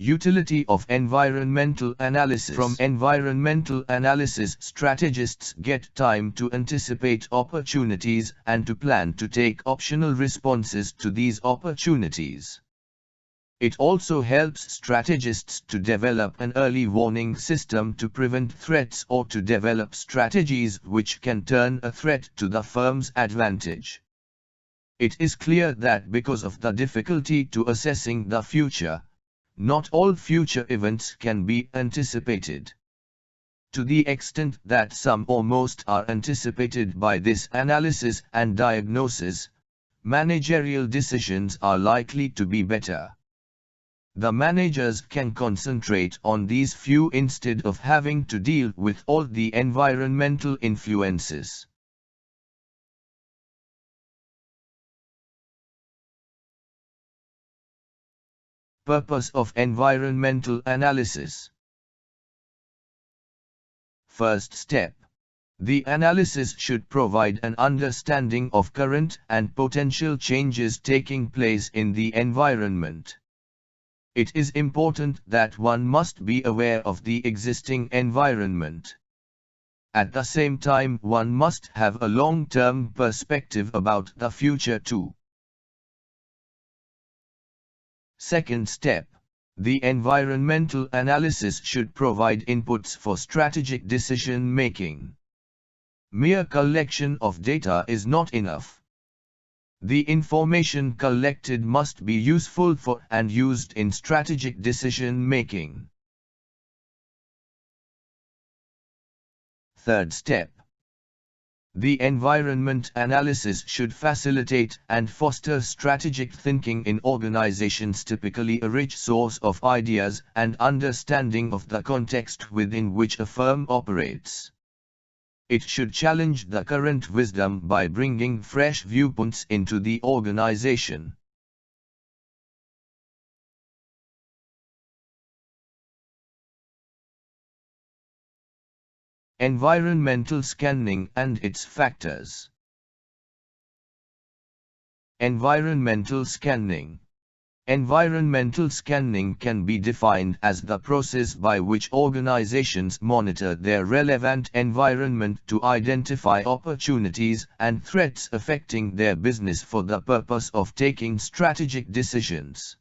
Utility of environmental analysis. From environmental analysis, strategists get time to anticipate opportunities and to plan to take optional responses to these opportunities. It also helps strategists to develop an early warning system to prevent threats or to develop strategies which can turn a threat to the firm's advantage. It is clear that because of the difficulty to assessing the future, not all future events can be anticipated. To the extent that some or most are anticipated by this analysis and diagnosis, managerial decisions are likely to be better. The managers can concentrate on these few instead of having to deal with all the environmental influences. Purpose of environmental analysis. First step. The analysis should provide an understanding of current and potential changes taking place in the environment. It is important that one must be aware of the existing environment. At the same time, one must have a long-term perspective about the future too. Second step. The environmental analysis should provide inputs for strategic decision-making. Mere collection of data is not enough. The information collected must be useful for and used in strategic decision-making. Third step. The environment analysis should facilitate and foster strategic thinking in organizations, typically a rich source of ideas and understanding of the context within which a firm operates. It should challenge the current wisdom by bringing fresh viewpoints into the organization. Environmental scanning and its factors. Environmental scanning. Environmental scanning can be defined as the process by which organizations monitor their relevant environment to identify opportunities and threats affecting their business for the purpose of taking strategic decisions.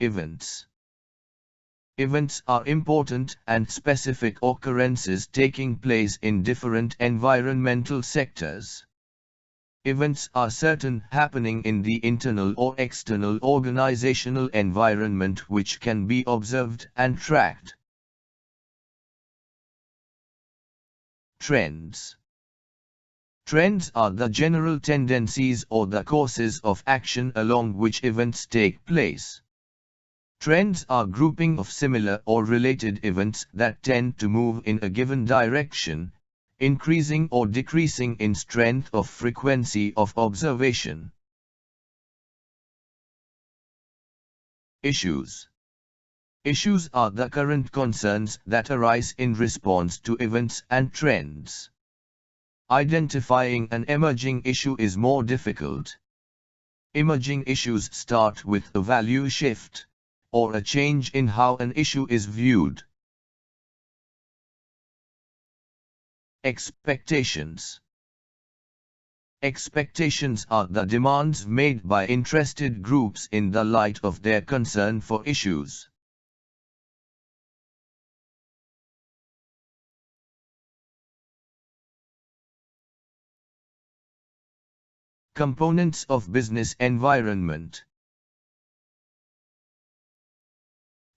Events. Events are important and specific occurrences taking place in different environmental sectors. Events are certain happening in the internal or external organizational environment which can be observed and tracked. Trends. Trends are the general tendencies or the courses of action along which events take place. Trends are grouping of similar or related events that tend to move in a given direction, increasing or decreasing in strength or frequency of observation. Issues. Issues are the current concerns that arise in response to events and trends. Identifying an emerging issue is more difficult. Emerging issues start with a value shift, or a change in how an issue is viewed. Expectations. Expectations are the demands made by interested groups in the light of their concern for issues. Components of business environment.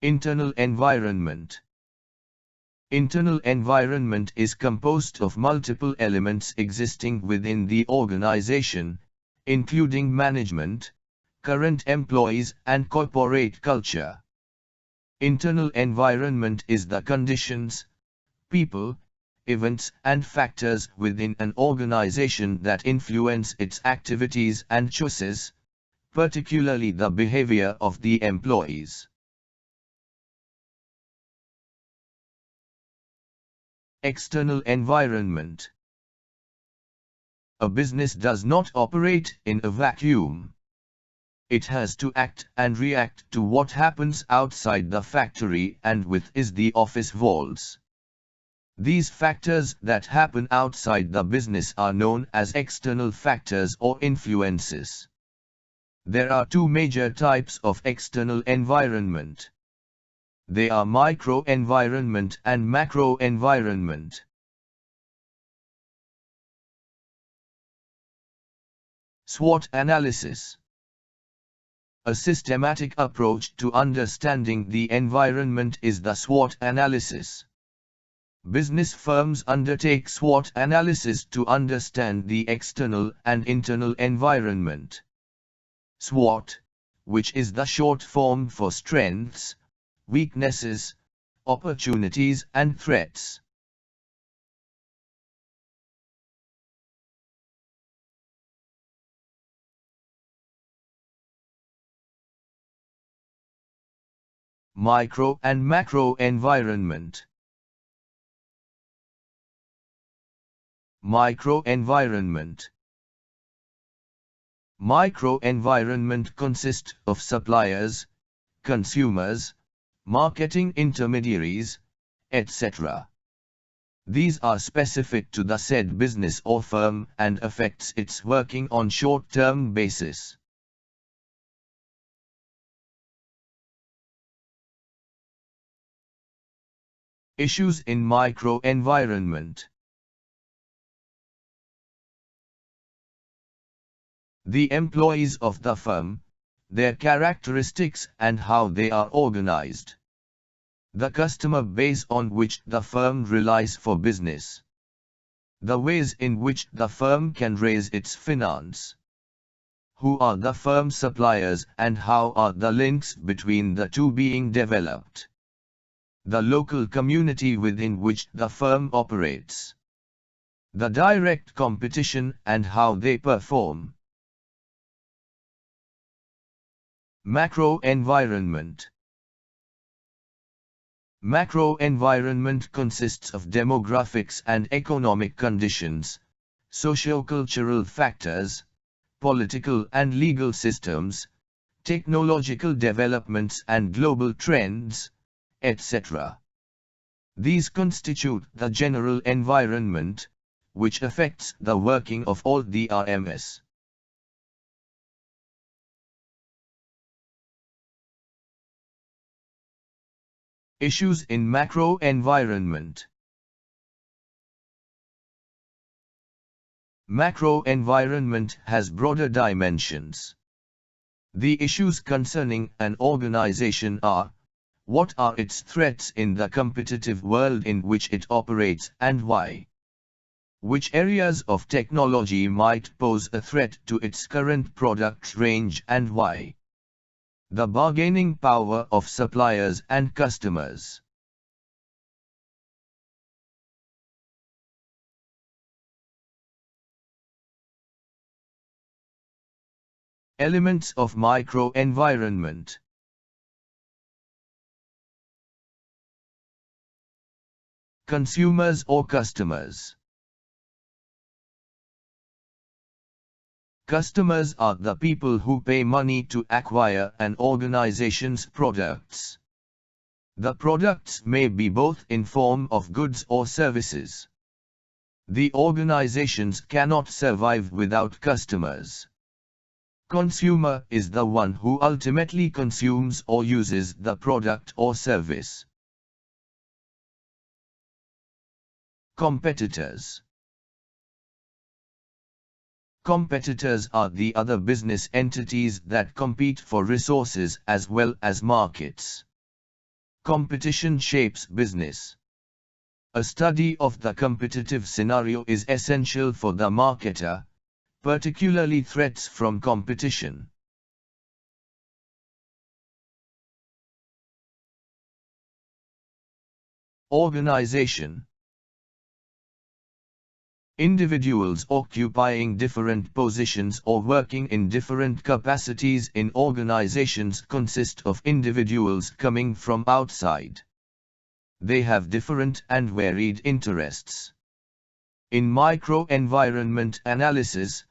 Internal environment. Internal environment is composed of multiple elements existing within the organization, including management, current employees, and corporate culture. Internal environment is the conditions, people, events, and factors within an organization that influence its activities and choices, particularly the behavior of the employees. External environment. A business does not operate in a vacuum. It has to act and react to what happens outside the factory and within the office walls. These factors that happen outside the business are known as external factors or influences. There are two major types of external environment. They are microenvironment and macroenvironment. SWOT analysis. A systematic approach to understanding the environment is the SWOT analysis. Business firms undertake SWOT analysis to understand the external and internal environment. SWOT, which is the short form for strengths, weaknesses, opportunities and threats. Micro and macro environment. Microenvironment. Microenvironment consists of suppliers, consumers, marketing intermediaries, etc. These are specific to the said business or firm and affects its working on short-term basis. Issues in microenvironment. The employees of the firm, their characteristics and how they are organized. The customer base on which the firm relies for business. The ways in which the firm can raise its finance. Who are the firm suppliers and how are the links between the two being developed. The local community within which the firm operates. The direct competition and how they perform. Macro environment. Macro environment consists of demographics and economic conditions, socio-cultural factors, political and legal systems, technological developments and global trends, etc. These constitute the general environment, which affects the working of all the RMS. Issues in macro environment. Macro environment has broader dimensions. The issues concerning an organization are: what are its threats in the competitive world in which it operates and why? Which areas of technology might pose a threat to its current product range and why? The bargaining power of suppliers and customers. Elements of microenvironment. Consumers or customers. Customers are the people who pay money to acquire an organization's products. The products may be both in form of goods or services. The organizations cannot survive without customers. Consumer is the one who ultimately consumes or uses the product or service. Competitors. Competitors are the other business entities that compete for resources as well as markets. Competition shapes business. A study of the competitive scenario is essential for the marketer, particularly threats from competition. Organization. Individuals occupying different positions or working in different capacities in organizations consist of individuals coming from outside. They have different and varied interests. In microenvironment analysis,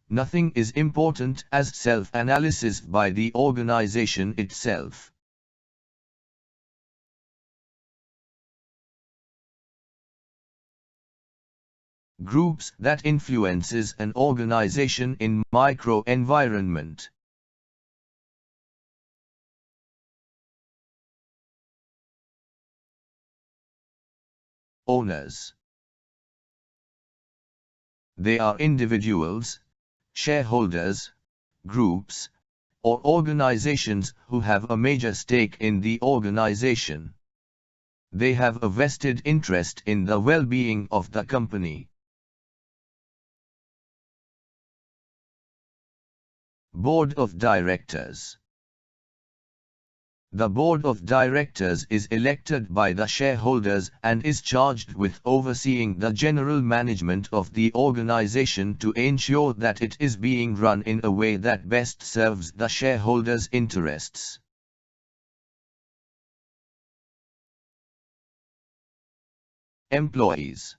nothing is important as self-analysis by the organization itself. Groups that influences an organization in microenvironment. Owners. They are individuals, shareholders, groups, or organizations who have a major stake in the organization. They have a vested interest in the well-being of the company. Board of Directors. The Board of Directors is elected by the shareholders and is charged with overseeing the general management of the organization to ensure that it is being run in a way that best serves the shareholders' interests. Employees.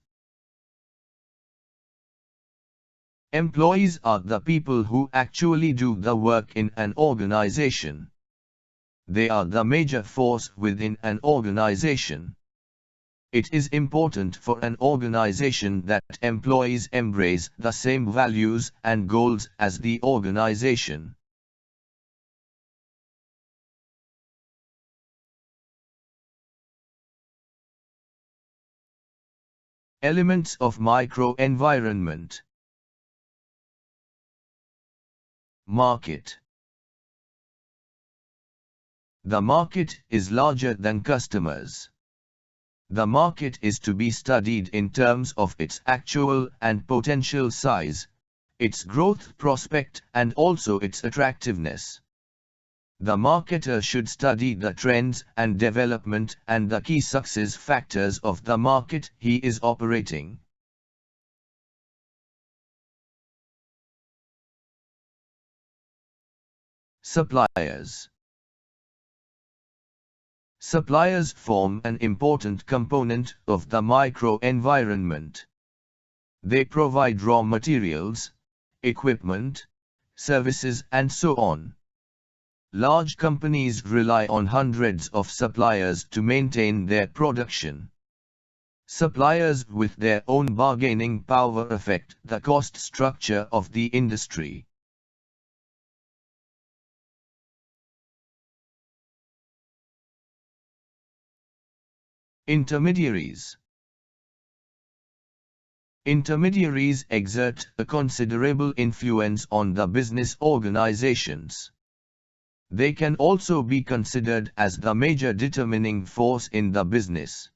Employees are the people who actually do the work in an organization. They are the major force within an organization. It is important for an organization that employees embrace the same values and goals as the organization. Elements of microenvironment. Market. The market is larger than customers. The market is to be studied in terms of its actual and potential size, its growth prospect and also its attractiveness. The marketer should study the trends and development and the key success factors of the market he is operating. Suppliers. Suppliers form an important component of the microenvironment. They provide raw materials, equipment, services and so on. Large companies rely on hundreds of suppliers to maintain their production. Suppliers with their own bargaining power affect the cost structure of the industry. Intermediaries. Intermediaries exert a considerable influence on the business organizations. They can also be considered as the major determining force in the business.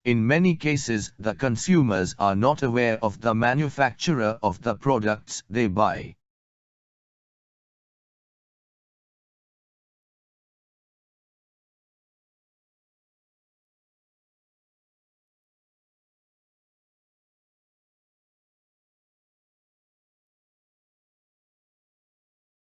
In many cases, the consumers are not aware of the manufacturer of the products they buy.